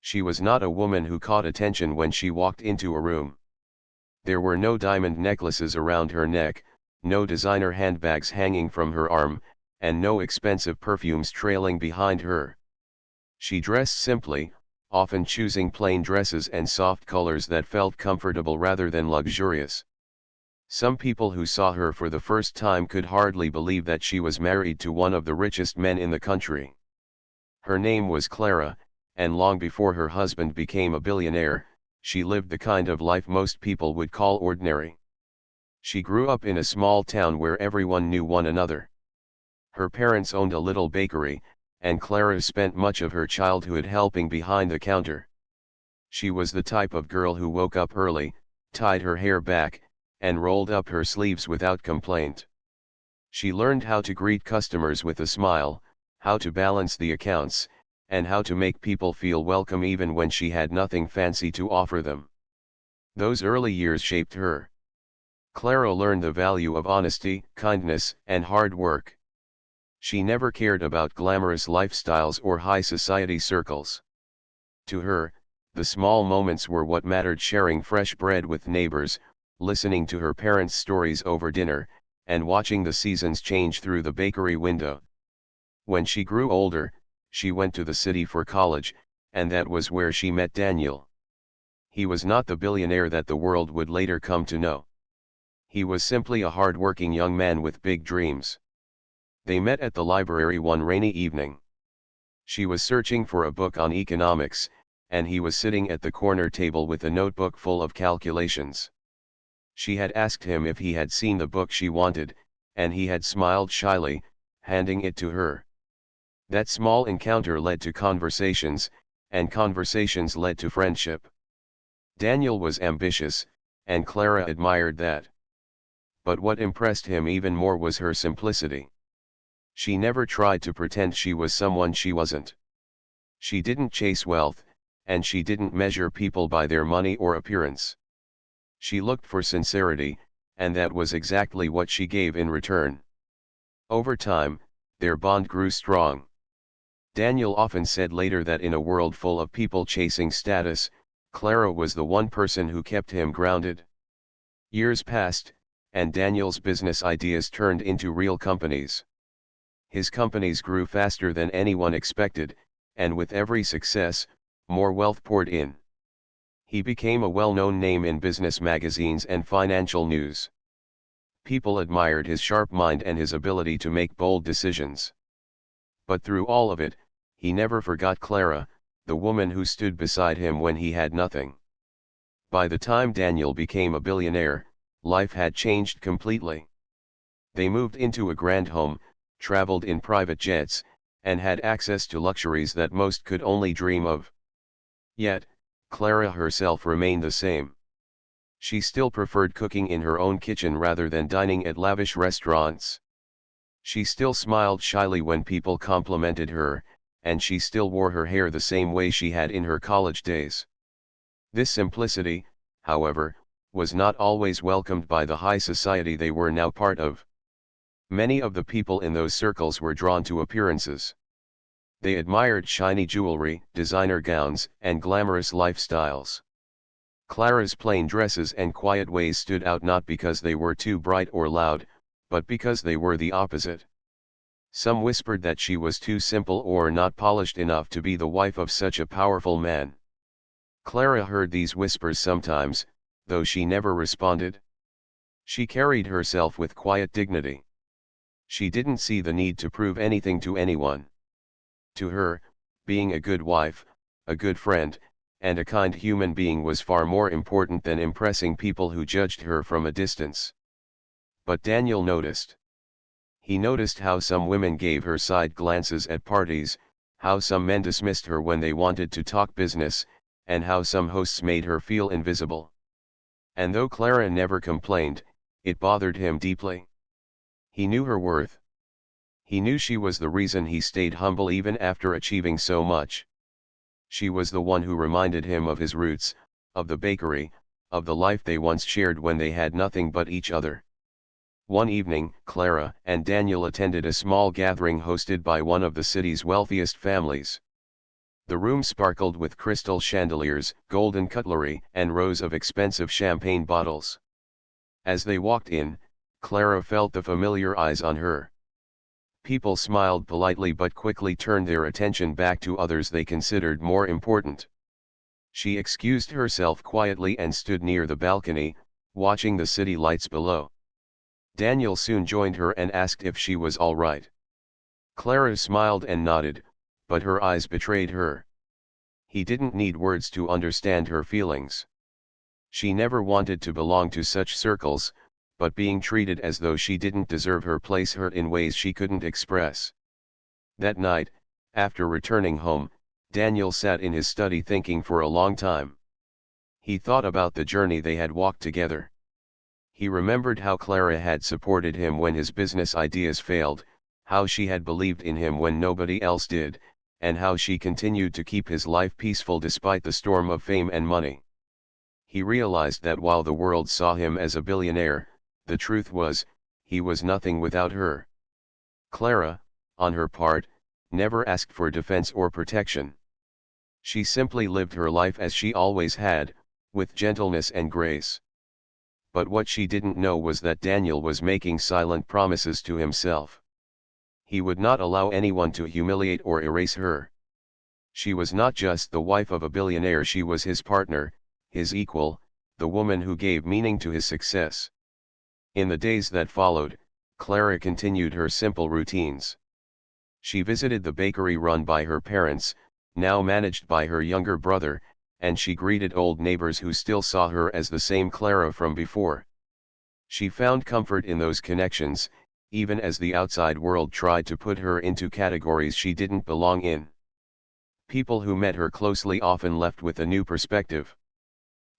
She was not a woman who caught attention when she walked into a room. There were no diamond necklaces around her neck, no designer handbags hanging from her arm, and no expensive perfumes trailing behind her. She dressed simply, often choosing plain dresses and soft colors that felt comfortable rather than luxurious. Some people who saw her for the first time could hardly believe that she was married to one of the richest men in the country. Her name was Clara, and long before her husband became a billionaire, she lived the kind of life most people would call ordinary. She grew up in a small town where everyone knew one another. Her parents owned a little bakery, and Clara spent much of her childhood helping behind the counter. She was the type of girl who woke up early, tied her hair back, and rolled up her sleeves without complaint. She learned how to greet customers with a smile, how to balance the accounts, and how to make people feel welcome even when she had nothing fancy to offer them. Those early years shaped her. Clara learned the value of honesty, kindness, and hard work. She never cared about glamorous lifestyles or high society circles. To her, the small moments were what mattered: sharing fresh bread with neighbors, listening to her parents' stories over dinner, and watching the seasons change through the bakery window. When she grew older, she went to the city for college, and that was where she met Daniel. He was not the billionaire that the world would later come to know. He was simply a hard-working young man with big dreams. They met at the library one rainy evening. She was searching for a book on economics, and he was sitting at the corner table with a notebook full of calculations. She had asked him if he had seen the book she wanted, and he had smiled shyly, handing it to her. That small encounter led to conversations, and conversations led to friendship. Daniel was ambitious, and Clara admired that. But what impressed him even more was her simplicity. She never tried to pretend she was someone she wasn't. She didn't chase wealth, and she didn't measure people by their money or appearance. She looked for sincerity, and that was exactly what she gave in return. Over time, their bond grew strong. Daniel often said later that in a world full of people chasing status, Clara was the one person who kept him grounded. Years passed, and Daniel's business ideas turned into real companies. His companies grew faster than anyone expected, and with every success, more wealth poured in. He became a well-known name in business magazines and financial news. People admired his sharp mind and his ability to make bold decisions. But through all of it, he never forgot Clara, the woman who stood beside him when he had nothing. By the time Daniel became a billionaire, life had changed completely. They moved into a grand home, traveled in private jets, and had access to luxuries that most could only dream of. Yet, Clara herself remained the same. She still preferred cooking in her own kitchen rather than dining at lavish restaurants. She still smiled shyly when people complimented her, and she still wore her hair the same way she had in her college days. This simplicity, however, was not always welcomed by the high society they were now part of. Many of the people in those circles were drawn to appearances. They admired shiny jewelry, designer gowns, and glamorous lifestyles. Clara's plain dresses and quiet ways stood out not because they were too bright or loud, but because they were the opposite. Some whispered that she was too simple or not polished enough to be the wife of such a powerful man. Clara heard these whispers sometimes, though she never responded. She carried herself with quiet dignity. She didn't see the need to prove anything to anyone. To her, being a good wife, a good friend, and a kind human being was far more important than impressing people who judged her from a distance. But Daniel noticed. He noticed how some women gave her side glances at parties, how some men dismissed her when they wanted to talk business, and how some hosts made her feel invisible. And though Clara never complained, it bothered him deeply. He knew her worth. He knew she was the reason he stayed humble even after achieving so much. She was the one who reminded him of his roots, of the bakery, of the life they once shared when they had nothing but each other. One evening, Clara and Daniel attended a small gathering hosted by one of the city's wealthiest families. The room sparkled with crystal chandeliers, golden cutlery, and rows of expensive champagne bottles. As they walked in, Clara felt the familiar eyes on her. People smiled politely but quickly turned their attention back to others they considered more important. She excused herself quietly and stood near the balcony, watching the city lights below. Daniel soon joined her and asked if she was all right. Clara smiled and nodded, but her eyes betrayed her. He didn't need words to understand her feelings. She never wanted to belong to such circles, but being treated as though she didn't deserve her place hurt in ways she couldn't express. That night, after returning home, Daniel sat in his study thinking for a long time. He thought about the journey they had walked together. He remembered how Clara had supported him when his business ideas failed, how she had believed in him when nobody else did, and how she continued to keep his life peaceful despite the storm of fame and money. He realized that while the world saw him as a billionaire, the truth was, he was nothing without her. Clara, on her part, never asked for defense or protection. She simply lived her life as she always had, with gentleness and grace. But what she didn't know was that Daniel was making silent promises to himself. He would not allow anyone to humiliate or erase her. She was not just the wife of a billionaire, she was his partner, his equal, the woman who gave meaning to his success. In the days that followed, Clara continued her simple routines. She visited the bakery run by her parents, now managed by her younger brother, and she greeted old neighbors who still saw her as the same Clara from before. She found comfort in those connections, even as the outside world tried to put her into categories she didn't belong in. People who met her closely often left with a new perspective.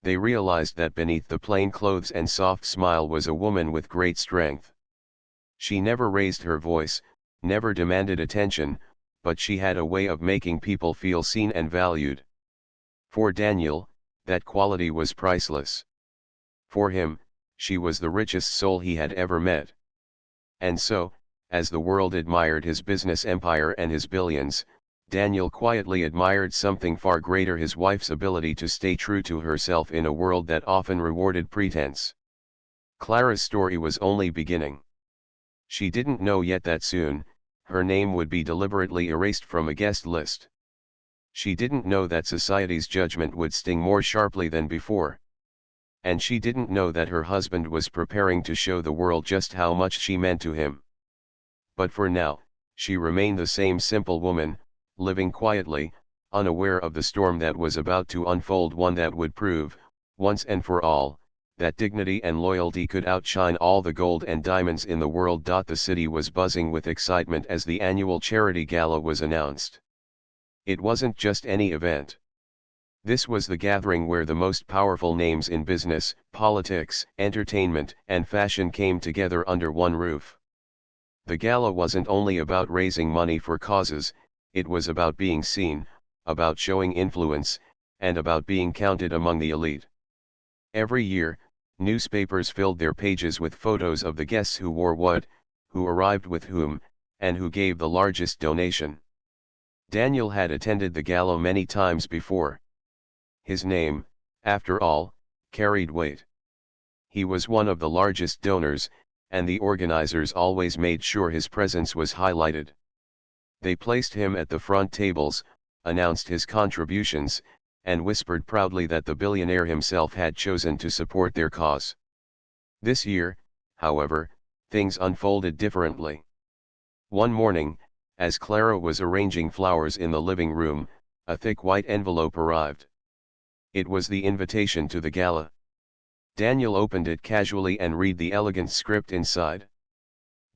They realized that beneath the plain clothes and soft smile was a woman with great strength. She never raised her voice, never demanded attention, but she had a way of making people feel seen and valued. For Daniel, that quality was priceless. For him, she was the richest soul he had ever met. And so, as the world admired his business empire and his billions, Daniel quietly admired something far greater: his wife's ability to stay true to herself in a world that often rewarded pretense. Clara's story was only beginning. She didn't know yet that soon, her name would be deliberately erased from a guest list. She didn't know that society's judgment would sting more sharply than before. And she didn't know that her husband was preparing to show the world just how much she meant to him. But for now, she remained the same simple woman, living quietly, unaware of the storm that was about to unfold, one that would prove, once and for all, that dignity and loyalty could outshine all the gold and diamonds in the world. The city was buzzing with excitement as the annual charity gala was announced. It wasn't just any event. This was the gathering where the most powerful names in business, politics, entertainment, and fashion came together under one roof. The gala wasn't only about raising money for causes, it was about being seen, about showing influence, and about being counted among the elite. Every year, newspapers filled their pages with photos of the guests who wore what, who arrived with whom, and who gave the largest donation. Daniel had attended the gala many times before. His name, after all, carried weight. He was one of the largest donors, and the organizers always made sure his presence was highlighted. They placed him at the front tables, announced his contributions, and whispered proudly that the billionaire himself had chosen to support their cause. This year, however, things unfolded differently. One morning, as Clara was arranging flowers in the living room, a thick white envelope arrived. It was the invitation to the gala. Daniel opened it casually and read the elegant script inside.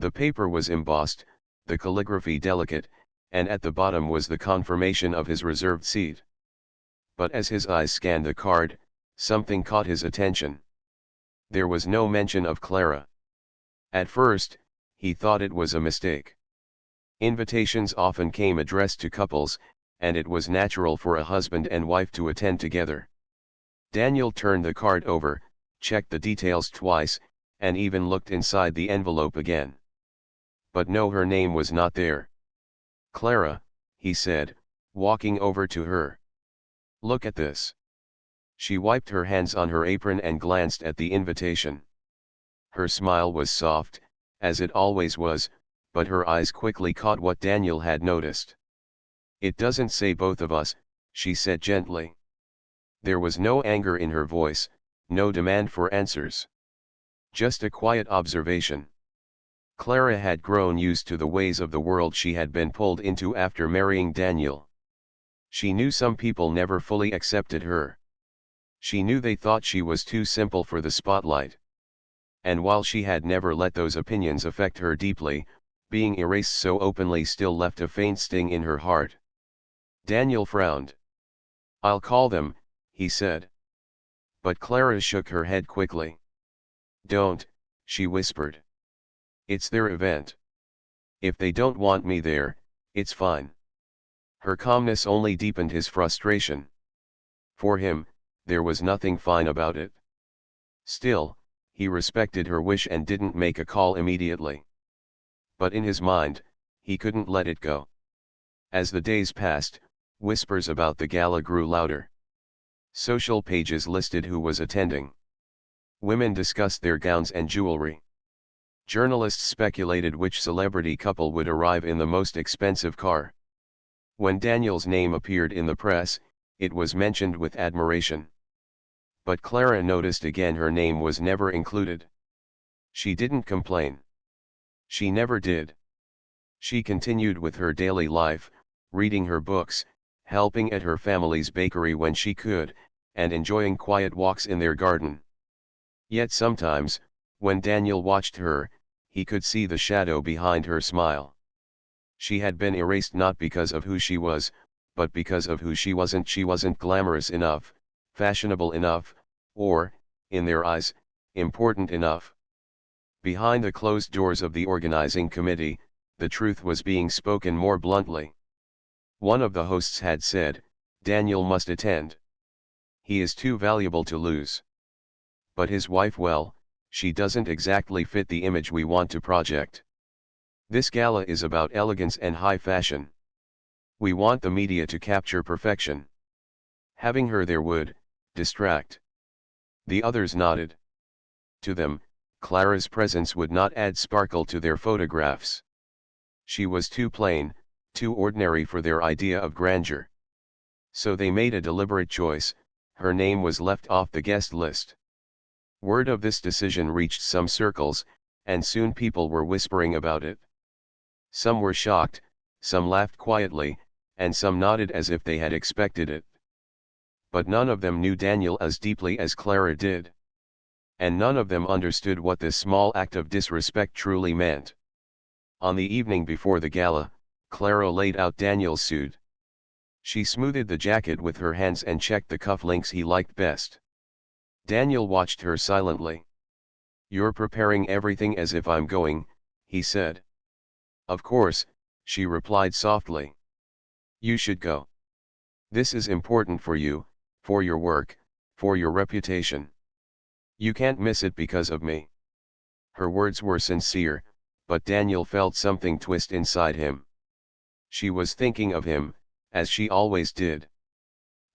The paper was embossed, the calligraphy delicate, and at the bottom was the confirmation of his reserved seat. But as his eyes scanned the card, something caught his attention. There was no mention of Clara. At first, he thought it was a mistake. Invitations often came addressed to couples, and it was natural for a husband and wife to attend together. Daniel turned the card over, checked the details twice, and even looked inside the envelope again. But no, her name was not there. "Clara," he said, walking over to her. "Look at this." She wiped her hands on her apron and glanced at the invitation. Her smile was soft, as it always was, but her eyes quickly caught what Daniel had noticed. "It doesn't say both of us," she said gently. There was no anger in her voice, no demand for answers. Just a quiet observation. Clara had grown used to the ways of the world she had been pulled into after marrying Daniel. She knew some people never fully accepted her. She knew they thought she was too simple for the spotlight. And while she had never let those opinions affect her deeply, being erased so openly still left a faint sting in her heart. Daniel frowned. "I'll call them," he said. But Clara shook her head quickly. "Don't," she whispered. "It's their event. If they don't want me there, it's fine." Her calmness only deepened his frustration. For him, there was nothing fine about it. Still, he respected her wish and didn't make a call immediately. But in his mind, he couldn't let it go. As the days passed, whispers about the gala grew louder. Social pages listed who was attending. Women discussed their gowns and jewelry. Journalists speculated which celebrity couple would arrive in the most expensive car. When Daniel's name appeared in the press, it was mentioned with admiration. But Clara noticed again her name was never included. She didn't complain. She never did. She continued with her daily life, reading her books, helping at her family's bakery when she could, and enjoying quiet walks in their garden. Yet sometimes, when Daniel watched her, he could see the shadow behind her smile. She had been erased not because of who she was, but because of who she wasn't. She wasn't glamorous enough, fashionable enough, or, in their eyes, important enough. Behind the closed doors of the organizing committee, the truth was being spoken more bluntly. One of the hosts had said, "Daniel must attend. He is too valuable to lose." But his wife, well, she doesn't exactly fit the image we want to project. This gala is about elegance and high fashion. We want the media to capture perfection. Having her there would distract. The others nodded. To them, Clara's presence would not add sparkle to their photographs. She was too plain, too ordinary for their idea of grandeur. So they made a deliberate choice, her name was left off the guest list. Word of this decision reached some circles, and soon people were whispering about it. Some were shocked, some laughed quietly, and some nodded as if they had expected it. But none of them knew Daniel as deeply as Clara did. And none of them understood what this small act of disrespect truly meant. On the evening before the gala, Clara laid out Daniel's suit. She smoothed the jacket with her hands and checked the cufflinks he liked best. Daniel watched her silently. "You're preparing everything as if I'm going," he said. "Of course," she replied softly. "You should go. This is important for you, for your work, for your reputation. You can't miss it because of me." Her words were sincere, but Daniel felt something twist inside him. She was thinking of him, as she always did.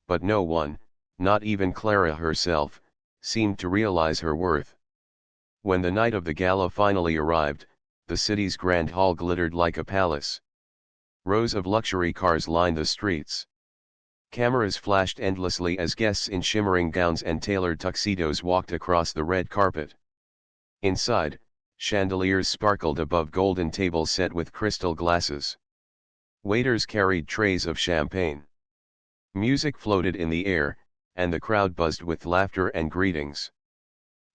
But no one, not even Clara herself, seemed to realize her worth. When the night of the gala finally arrived, the city's grand hall glittered like a palace. Rows of luxury cars lined the streets. Cameras flashed endlessly as guests in shimmering gowns and tailored tuxedos walked across the red carpet. Inside, chandeliers sparkled above golden tables set with crystal glasses. Waiters carried trays of champagne. Music floated in the air, and the crowd buzzed with laughter and greetings.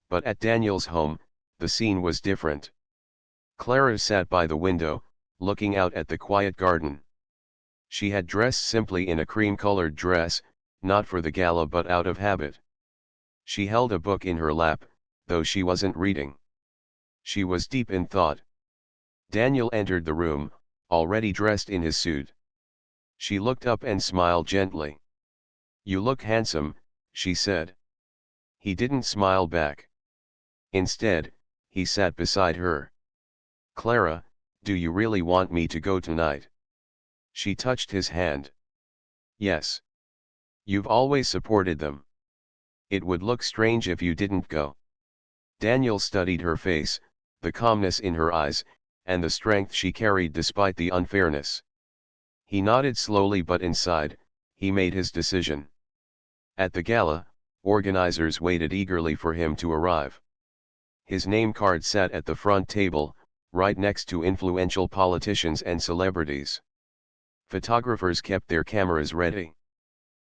But at Daniel's home, the scene was different. Clara sat by the window, looking out at the quiet garden. She had dressed simply in a cream-colored dress, not for the gala but out of habit. She held a book in her lap, though she wasn't reading. She was deep in thought. Daniel entered the room, already dressed in his suit. She looked up and smiled gently. "You look handsome," she said. He didn't smile back. Instead, he sat beside her. "Clara, do you really want me to go tonight?" She touched his hand. Yes. You've always supported them. It would look strange if you didn't go. Daniel studied her face, the calmness in her eyes, and the strength she carried despite the unfairness. He nodded slowly, but inside, he made his decision. At the gala, organizers waited eagerly for him to arrive. His name card sat at the front table, right next to influential politicians and celebrities. Photographers kept their cameras ready.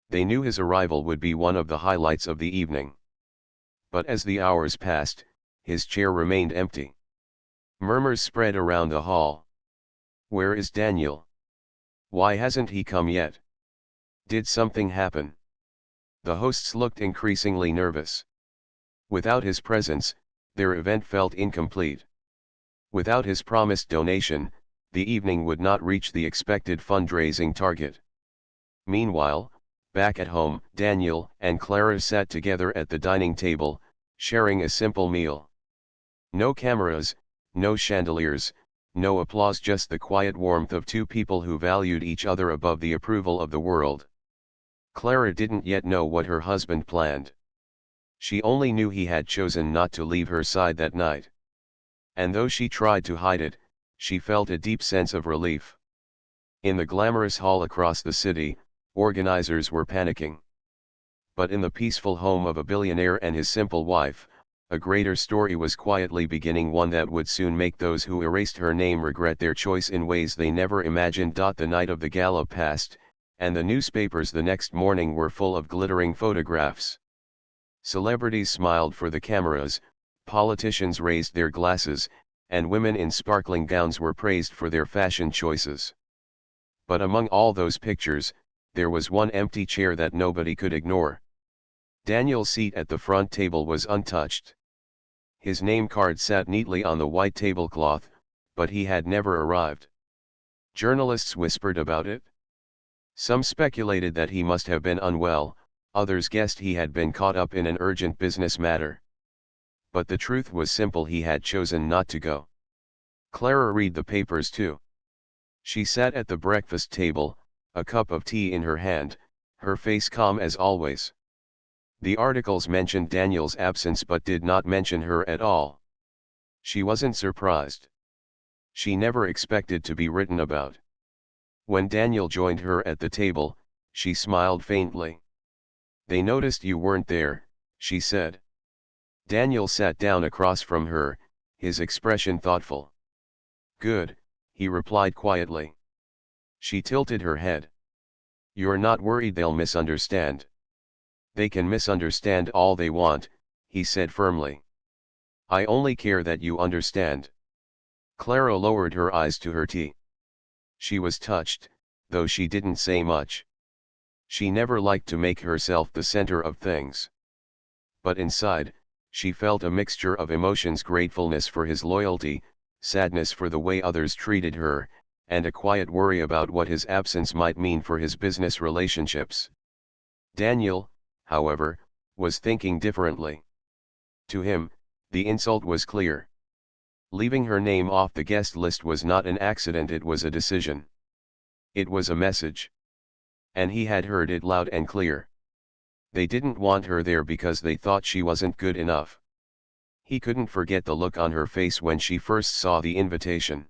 They knew his arrival would be one of the highlights of the evening. But as the hours passed, his chair remained empty. Murmurs spread around the hall. Where is Daniel? Why hasn't he come yet? Did something happen? The hosts looked increasingly nervous. Without his presence, their event felt incomplete. Without his promised donation, the evening would not reach the expected fundraising target. Meanwhile, back at home, Daniel and Clara sat together at the dining table, sharing a simple meal. No cameras, no chandeliers, no applause, just the quiet warmth of two people who valued each other above the approval of the world. Clara didn't yet know what her husband planned. She only knew he had chosen not to leave her side that night. And though she tried to hide it, she felt a deep sense of relief. In the glamorous hall across the city, organizers were panicking. But in the peaceful home of a billionaire and his simple wife, a greater story was quietly beginning, one that would soon make those who erased her name regret their choice in ways they never imagined. The night of the gala passed, and the newspapers the next morning were full of glittering photographs. Celebrities smiled for the cameras, politicians raised their glasses, and women in sparkling gowns were praised for their fashion choices. But among all those pictures, there was one empty chair that nobody could ignore. Daniel's seat at the front table was untouched. His name card sat neatly on the white tablecloth, but he had never arrived. Journalists whispered about it. Some speculated that he must have been unwell, others guessed he had been caught up in an urgent business matter. But the truth was simple: he had chosen not to go. Clara read the papers too. She sat at the breakfast table, a cup of tea in her hand, her face calm as always. The articles mentioned Daniel's absence but did not mention her at all. She wasn't surprised. She never expected to be written about. When Daniel joined her at the table, she smiled faintly. "They noticed you weren't there," she said. Daniel sat down across from her, his expression thoughtful. "Good," he replied quietly. She tilted her head. "You're not worried they'll misunderstand?" "They can misunderstand all they want," he said firmly. "I only care that you understand." Clara lowered her eyes to her tea. She was touched, though she didn't say much. She never liked to make herself the center of things. But inside, she felt a mixture of emotions: gratefulness for his loyalty, sadness for the way others treated her, and a quiet worry about what his absence might mean for his business relationships. Daniel, however, was thinking differently. To him, the insult was clear. Leaving her name off the guest list was not an accident, it was a decision. It was a message. And he had heard it loud and clear. They didn't want her there because they thought she wasn't good enough. He couldn't forget the look on her face when she first saw the invitation.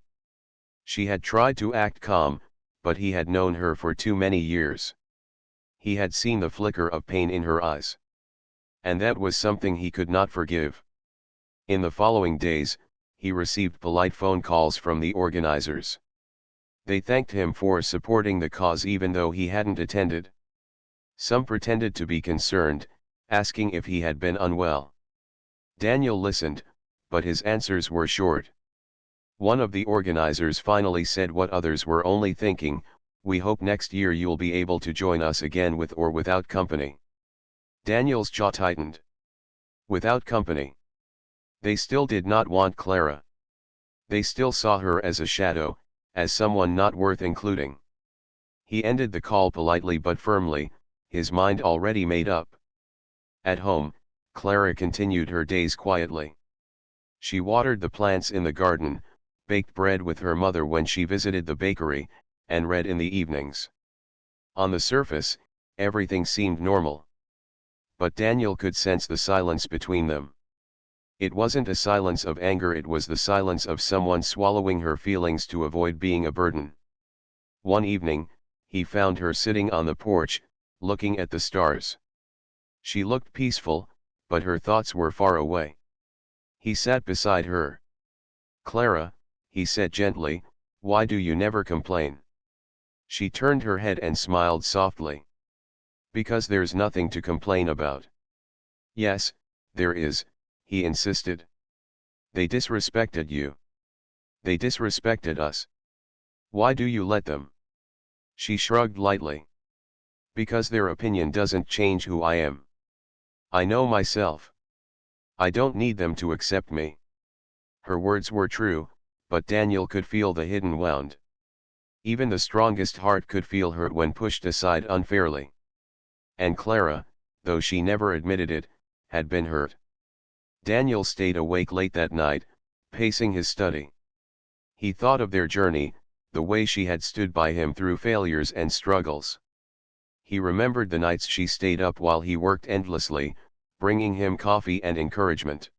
She had tried to act calm, but he had known her for too many years. He had seen the flicker of pain in her eyes. And that was something he could not forgive. In the following days, he received polite phone calls from the organizers. They thanked him for supporting the cause even though he hadn't attended. Some pretended to be concerned, asking if he had been unwell. Daniel listened, but his answers were short. One of the organizers finally said what others were only thinking: "We hope next year you'll be able to join us again with or without company." Daniel's jaw tightened. Without company. They still did not want Clara. They still saw her as a shadow, as someone not worth including. He ended the call politely but firmly, his mind already made up. At home, Clara continued her days quietly. She watered the plants in the garden, baked bread with her mother when she visited the bakery, and read in the evenings. On the surface, everything seemed normal. But Daniel could sense the silence between them. It wasn't a silence of anger, it was the silence of someone swallowing her feelings to avoid being a burden. One evening, he found her sitting on the porch, looking at the stars. She looked peaceful, but her thoughts were far away. He sat beside her. "Clara," he said gently, "why do you never complain?" She turned her head and smiled softly. "Because there's nothing to complain about." "Yes, there is," he insisted. "They disrespected you. They disrespected us. Why do you let them?" She shrugged lightly. "Because their opinion doesn't change who I am. I know myself. I don't need them to accept me." Her words were true, but Daniel could feel the hidden wound. Even the strongest heart could feel hurt when pushed aside unfairly. And Clara, though she never admitted it, had been hurt. Daniel stayed awake late that night, pacing his study. He thought of their journey, the way she had stood by him through failures and struggles. He remembered the nights she stayed up while he worked endlessly, bringing him coffee and encouragement.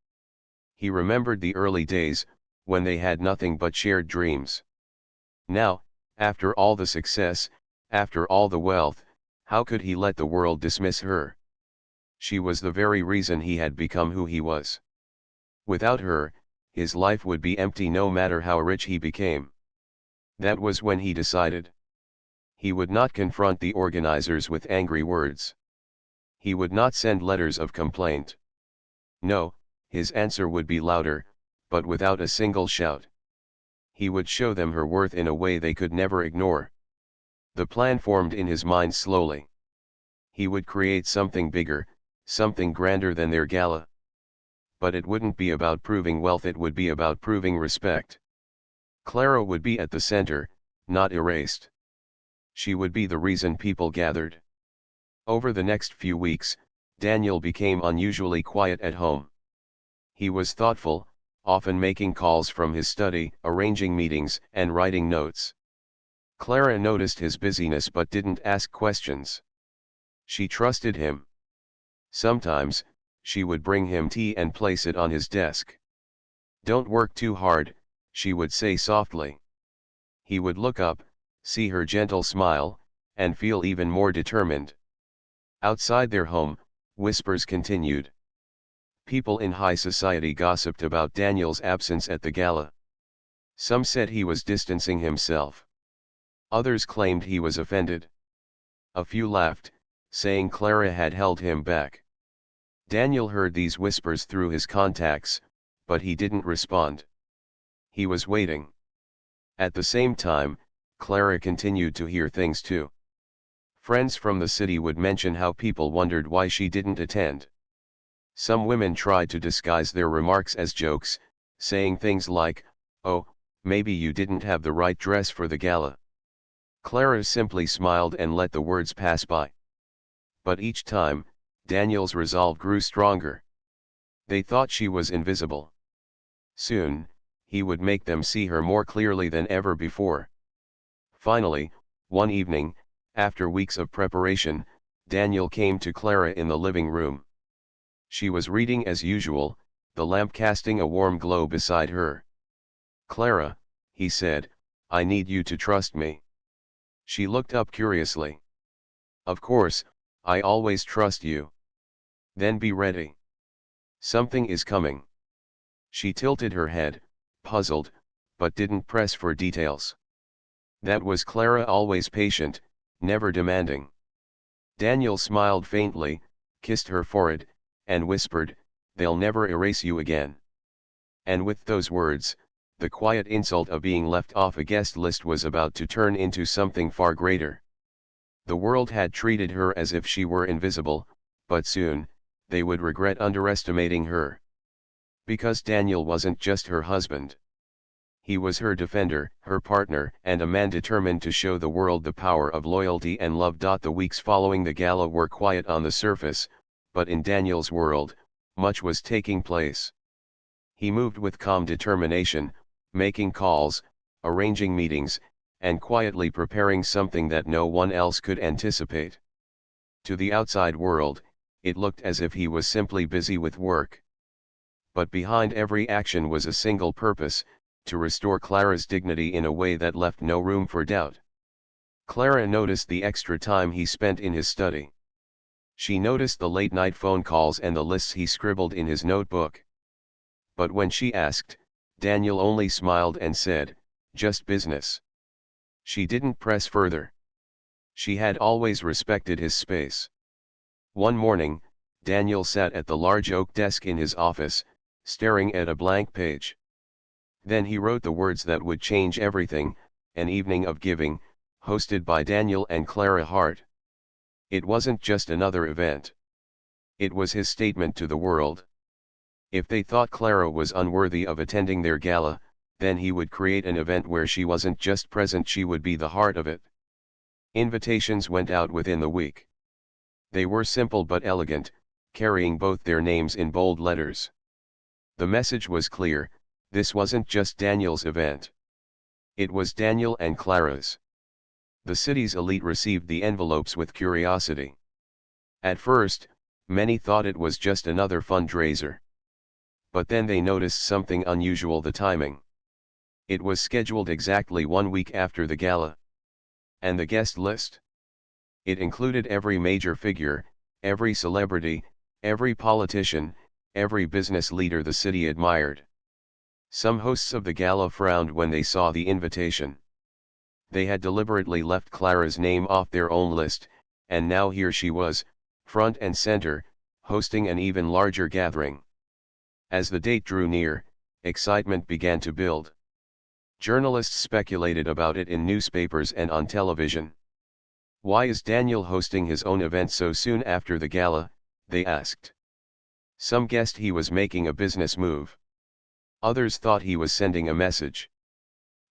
He remembered the early days, when they had nothing but shared dreams. Now, after all the success, after all the wealth, how could he let the world dismiss her? She was the very reason he had become who he was. Without her, his life would be empty no matter how rich he became. That was when he decided. He would not confront the organizers with angry words. He would not send letters of complaint. No, his answer would be louder, but without a single shout. He would show them her worth in a way they could never ignore. The plan formed in his mind slowly. He would create something bigger, something grander than their gala. But it wouldn't be about proving wealth, it would be about proving respect. Clara would be at the center, not erased. She would be the reason people gathered. Over the next few weeks, Daniel became unusually quiet at home. He was thoughtful, often making calls from his study, arranging meetings, and writing notes. Clara noticed his busyness but didn't ask questions. She trusted him. Sometimes, she would bring him tea and place it on his desk. "Don't work too hard," she would say softly. He would look up, see her gentle smile, and feel even more determined. Outside their home, whispers continued. People in high society gossiped about Daniel's absence at the gala. Some said he was distancing himself. Others claimed he was offended. A few laughed, saying Clara had held him back. Daniel heard these whispers through his contacts, but he didn't respond. He was waiting. At the same time, Clara continued to hear things too. Friends from the city would mention how people wondered why she didn't attend. Some women tried to disguise their remarks as jokes, saying things like, "Oh, maybe you didn't have the right dress for the gala." Clara simply smiled and let the words pass by. But each time, Daniel's resolve grew stronger. They thought she was invisible. Soon, he would make them see her more clearly than ever before. Finally, one evening, after weeks of preparation, Daniel came to Clara in the living room. She was reading as usual, the lamp casting a warm glow beside her. "Clara," he said, "I need you to trust me." She looked up curiously. "Of course, I always trust you." "Then be ready. Something is coming." She tilted her head, puzzled, but didn't press for details. That was Clara, always patient, never demanding. Daniel smiled faintly, kissed her forehead, and whispered, "They'll never erase you again." And with those words, the quiet insult of being left off a guest list was about to turn into something far greater. The world had treated her as if she were invisible, but soon, they would regret underestimating her. Because Daniel wasn't just her husband. He was her defender, her partner, and a man determined to show the world the power of loyalty and love. The weeks following the gala were quiet on the surface, but in Daniel's world, much was taking place. He moved with calm determination, making calls, arranging meetings, and quietly preparing something that no one else could anticipate. To the outside world, it looked as if he was simply busy with work. But behind every action was a single purpose: to restore Clara's dignity in a way that left no room for doubt. Clara noticed the extra time he spent in his study. She noticed the late-night phone calls and the lists he scribbled in his notebook. But when she asked, Daniel only smiled and said, "Just business." She didn't press further. She had always respected his space. One morning, Daniel sat at the large oak desk in his office, staring at a blank page. Then he wrote the words that would change everything: An Evening of Giving, hosted by Daniel and Clara Hart. It wasn't just another event. It was his statement to the world. If they thought Clara was unworthy of attending their gala, then he would create an event where she wasn't just present, she would be the heart of it. Invitations went out within the week. They were simple but elegant, carrying both their names in bold letters. The message was clear: this wasn't just Daniel's event. It was Daniel and Clara's. The city's elite received the envelopes with curiosity. At first, many thought it was just another fundraiser. But then they noticed something unusual: the timing. It was scheduled exactly 1 week after the gala. And the guest list? It included every major figure, every celebrity, every politician, every business leader the city admired. Some hosts of the gala frowned when they saw the invitation. They had deliberately left Clara's name off their own list, and now here she was, front and center, hosting an even larger gathering. As the date drew near, excitement began to build. Journalists speculated about it in newspapers and on television. Why is Daniel hosting his own event so soon after the gala? They asked. Some guessed he was making a business move. Others thought he was sending a message.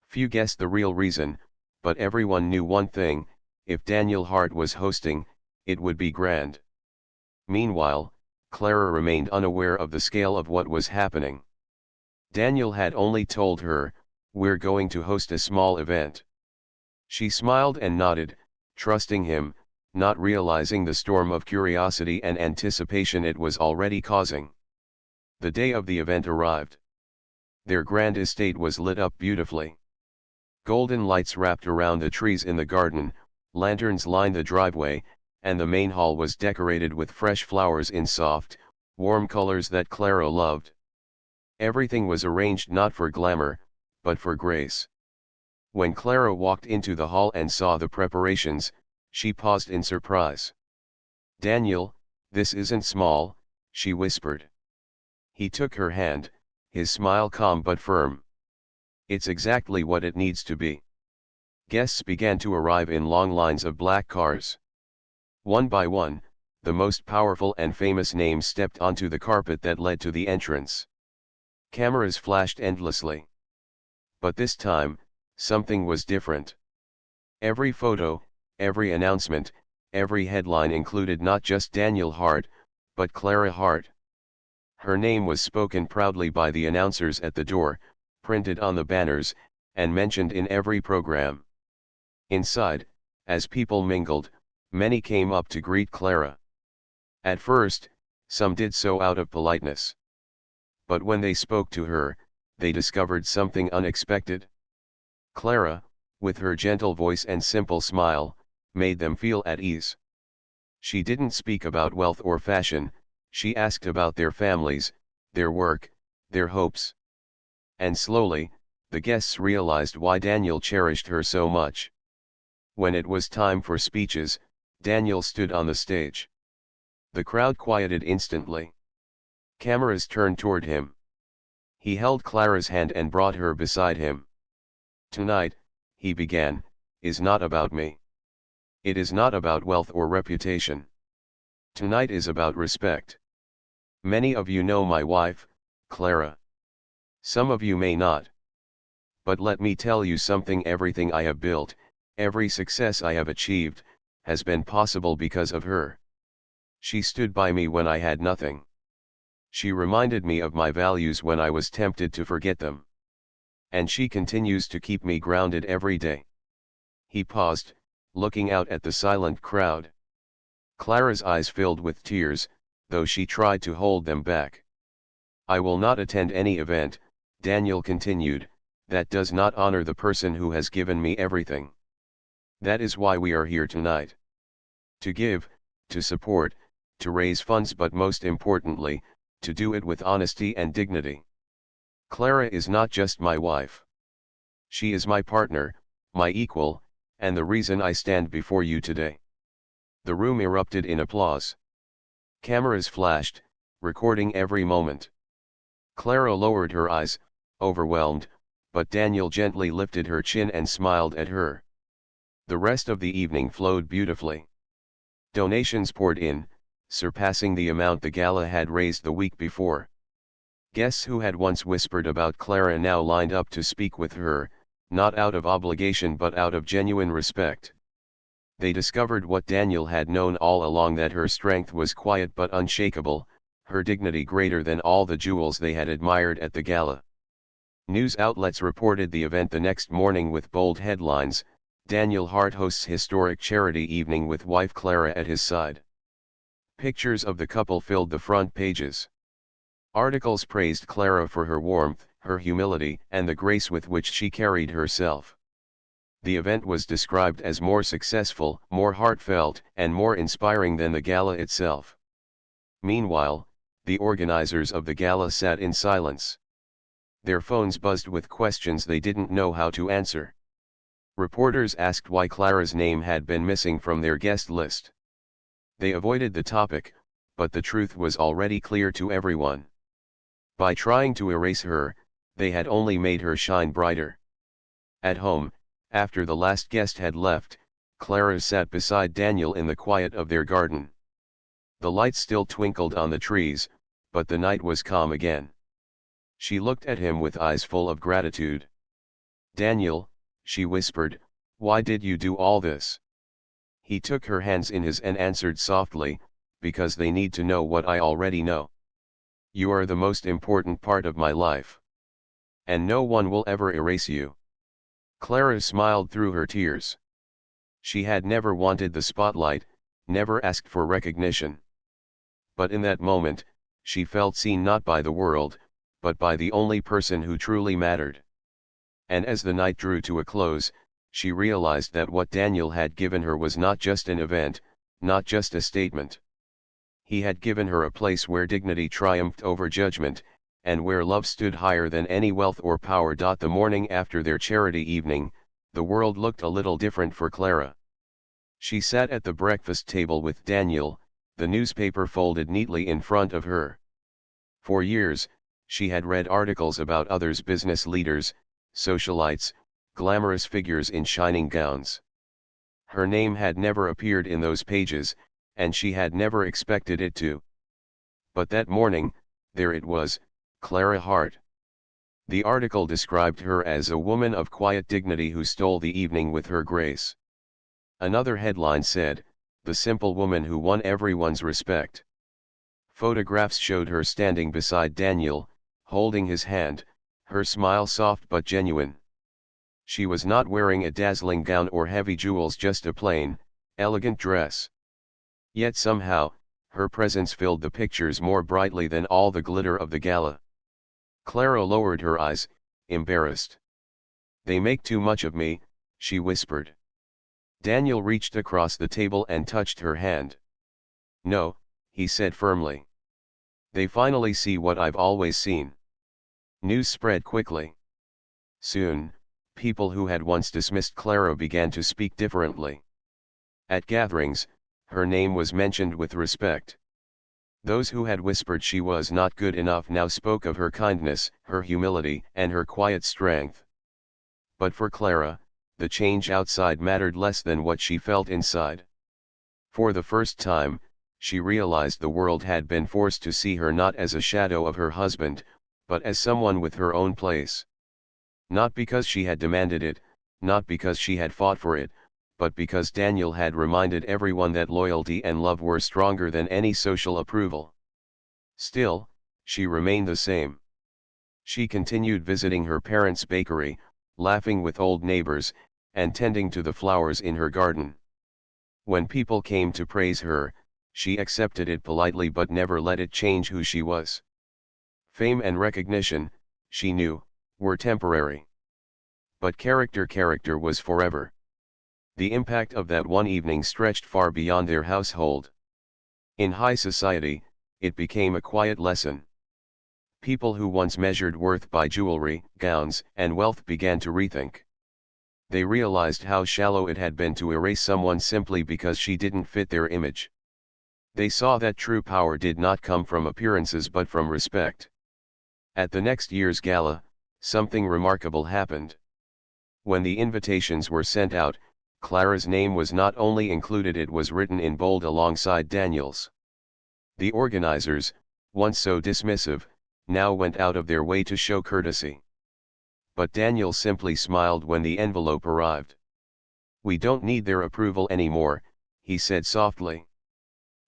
Few guessed the real reason, but everyone knew one thing: if Daniel Hart was hosting, it would be grand. Meanwhile, Clara remained unaware of the scale of what was happening. Daniel had only told her, "We're going to host a small event." She smiled and nodded, trusting him, not realizing the storm of curiosity and anticipation it was already causing. The day of the event arrived. Their grand estate was lit up beautifully. Golden lights wrapped around the trees in the garden, lanterns lined the driveway, and the main hall was decorated with fresh flowers in soft, warm colors that Clara loved. Everything was arranged not for glamour, but for grace. When Clara walked into the hall and saw the preparations, she paused in surprise. "Daniel, this isn't small," she whispered. He took her hand, his smile calm but firm. "It's exactly what it needs to be." Guests began to arrive in long lines of black cars. One by one, the most powerful and famous names stepped onto the carpet that led to the entrance. Cameras flashed endlessly. But this time, something was different. Every photo, every announcement, every headline included not just Daniel Hart, but Clara Hart. Her name was spoken proudly by the announcers at the door, printed on the banners, and mentioned in every program. Inside, as people mingled, many came up to greet Clara. At first, some did so out of politeness. But when they spoke to her, they discovered something unexpected. Clara, with her gentle voice and simple smile, made them feel at ease. She didn't speak about wealth or fashion, she asked about their families, their work, their hopes. And slowly, the guests realized why Daniel cherished her so much. When it was time for speeches, Daniel stood on the stage. The crowd quieted instantly. Cameras turned toward him. He held Clara's hand and brought her beside him. "Tonight," he began, "is not about me. It is not about wealth or reputation. Tonight is about respect. Many of you know my wife, Clara. Some of you may not. But let me tell you something: everything I have built, every success I have achieved, has been possible because of her. She stood by me when I had nothing. She reminded me of my values when I was tempted to forget them. And she continues to keep me grounded every day. He paused, looking out at the silent crowd. Clara's eyes filled with tears, though she tried to hold them back. "I will not attend any event," Daniel continued, "that does not honor the person who has given me everything. That is why we are here tonight. To give, to support, to raise funds, but most importantly, to do it with honesty and dignity. Clara is not just my wife. She is my partner, my equal, and the reason I stand before you today." The room erupted in applause. Cameras flashed, recording every moment. Clara lowered her eyes, overwhelmed, but Daniel gently lifted her chin and smiled at her. The rest of the evening flowed beautifully. Donations poured in, surpassing the amount the gala had raised the week before. Guests who had once whispered about Clara now lined up to speak with her, not out of obligation but out of genuine respect. They discovered what Daniel had known all along, that her strength was quiet but unshakable, her dignity greater than all the jewels they had admired at the gala. News outlets reported the event the next morning with bold headlines: "Daniel Hart hosts historic charity evening with wife Clara at his side." Pictures of the couple filled the front pages. Articles praised Clara for her warmth, her humility, and the grace with which she carried herself. The event was described as more successful, more heartfelt, and more inspiring than the gala itself. Meanwhile, the organizers of the gala sat in silence. Their phones buzzed with questions they didn't know how to answer. Reporters asked why Clara's name had been missing from their guest list. They avoided the topic, but the truth was already clear to everyone. By trying to erase her, they had only made her shine brighter. At home, after the last guest had left, Clara sat beside Daniel in the quiet of their garden. The lights still twinkled on the trees, but the night was calm again. She looked at him with eyes full of gratitude. "Daniel," she whispered, "why did you do all this?" He took her hands in his and answered softly, "Because they need to know what I already know. You are the most important part of my life. And no one will ever erase you." Clara smiled through her tears. She had never wanted the spotlight, never asked for recognition. But in that moment, she felt seen not by the world, but by the only person who truly mattered. And as the night drew to a close, she realized that what Daniel had given her was not just an event, not just a statement. He had given her a place where dignity triumphed over judgment, and where love stood higher than any wealth or power. The morning after their charity evening, the world looked a little different for Clara. She sat at the breakfast table with Daniel, the newspaper folded neatly in front of her. For years, she had read articles about others' business leaders, socialites, glamorous figures in shining gowns. Her name had never appeared in those pages, and she had never expected it to. But that morning, there it was, Clara Hart. The article described her as a woman of quiet dignity who stole the evening with her grace. Another headline said, "The simple woman who won everyone's respect." Photographs showed her standing beside Daniel, holding his hand, her smile soft but genuine. She was not wearing a dazzling gown or heavy jewels, just a plain, elegant dress. Yet somehow, her presence filled the pictures more brightly than all the glitter of the gala. Clara lowered her eyes, embarrassed. "They make too much of me," she whispered. Daniel reached across the table and touched her hand. "No," he said firmly. "They finally see what I've always seen." News spread quickly. Soon, people who had once dismissed Clara began to speak differently. At gatherings, her name was mentioned with respect. Those who had whispered she was not good enough now spoke of her kindness, her humility, and her quiet strength. But for Clara, the change outside mattered less than what she felt inside. For the first time, she realized the world had been forced to see her not as a shadow of her husband, but as someone with her own place. Not because she had demanded it, not because she had fought for it, but because Daniel had reminded everyone that loyalty and love were stronger than any social approval. Still, she remained the same. She continued visiting her parents' bakery, laughing with old neighbors, and tending to the flowers in her garden. When people came to praise her, she accepted it politely but never let it change who she was. Fame and recognition, she knew, were temporary. But character was forever. The impact of that one evening stretched far beyond their household. In high society, it became a quiet lesson. People who once measured worth by jewelry, gowns, and wealth began to rethink. They realized how shallow it had been to erase someone simply because she didn't fit their image. They saw that true power did not come from appearances but from respect. At the next year's gala, something remarkable happened. When the invitations were sent out, Clara's name was not only included, it was written in bold alongside Daniel's. The organizers, once so dismissive, now went out of their way to show courtesy. But Daniel simply smiled when the envelope arrived. "We don't need their approval anymore," he said softly.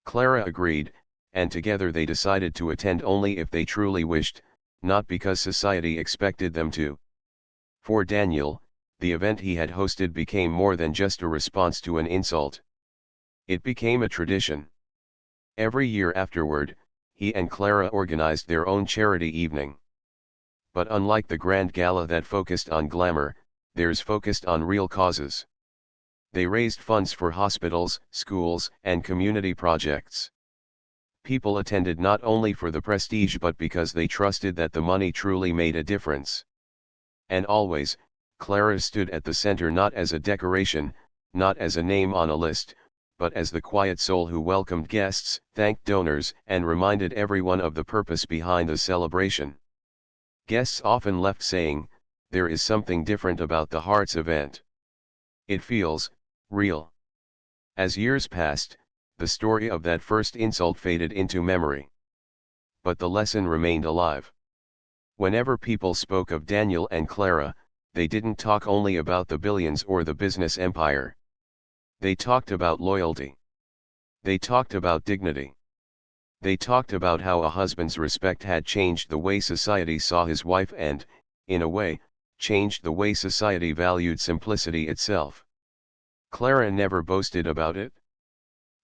Clara agreed, and together they decided to attend only if they truly wished, not because society expected them to. For Daniel, the event he had hosted became more than just a response to an insult. It became a tradition. Every year afterward, he and Clara organized their own charity evening. But unlike the grand gala that focused on glamour, theirs focused on real causes. They raised funds for hospitals, schools, and community projects. People attended not only for the prestige but because they trusted that the money truly made a difference. And always, Clara stood at the center, not as a decoration, not as a name on a list, but as the quiet soul who welcomed guests, thanked donors, and reminded everyone of the purpose behind the celebration. Guests often left saying, "There is something different about the Hearts event. It feels real." As years passed, the story of that first insult faded into memory. But the lesson remained alive. Whenever people spoke of Daniel and Clara, they didn't talk only about the billions or the business empire. They talked about loyalty. They talked about dignity. They talked about how a husband's respect had changed the way society saw his wife and, in a way, changed the way society valued simplicity itself. Clara never boasted about it.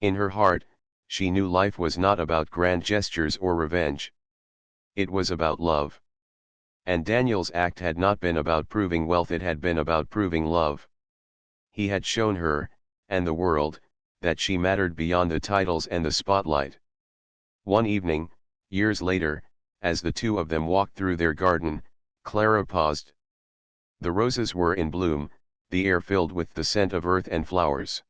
In her heart, she knew life was not about grand gestures or revenge. It was about love. And Daniel's act had not been about proving wealth, it had been about proving love. He had shown her, and the world, that she mattered beyond the titles and the spotlight. One evening, years later, as the two of them walked through their garden, Clara paused. The roses were in bloom, the air filled with the scent of earth and flowers.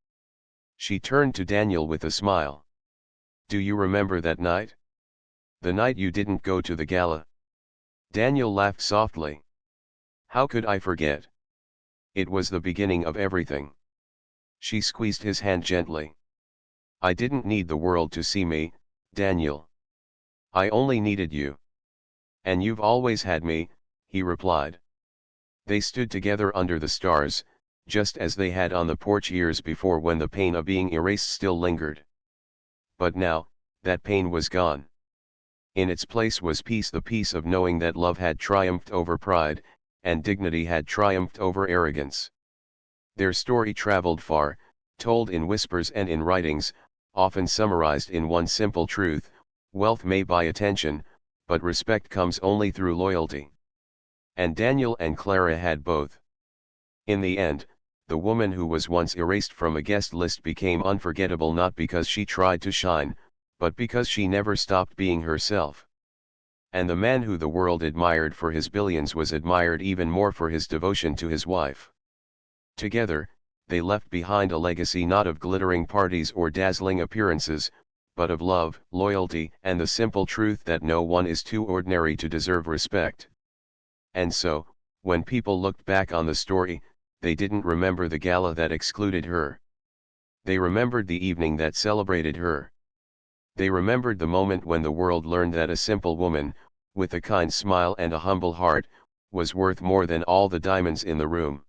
She turned to Daniel with a smile. "Do you remember that night? The night you didn't go to the gala?" Daniel laughed softly. "How could I forget? It was the beginning of everything." She squeezed his hand gently. "I didn't need the world to see me, Daniel. I only needed you." "And you've always had me," he replied. They stood together under the stars, just as they had on the porch years before when the pain of being erased still lingered. But now, that pain was gone. In its place was peace, the peace of knowing that love had triumphed over pride, and dignity had triumphed over arrogance. Their story traveled far, told in whispers and in writings, often summarized in one simple truth: wealth may buy attention, but respect comes only through loyalty. And Daniel and Clara had both. In the end, the woman who was once erased from a guest list became unforgettable not because she tried to shine, but because she never stopped being herself. And the man who the world admired for his billions was admired even more for his devotion to his wife. Together, they left behind a legacy not of glittering parties or dazzling appearances, but of love, loyalty, and the simple truth that no one is too ordinary to deserve respect. And so, when people looked back on the story, they didn't remember the gala that excluded her. They remembered the evening that celebrated her. They remembered the moment when the world learned that a simple woman, with a kind smile and a humble heart, was worth more than all the diamonds in the room.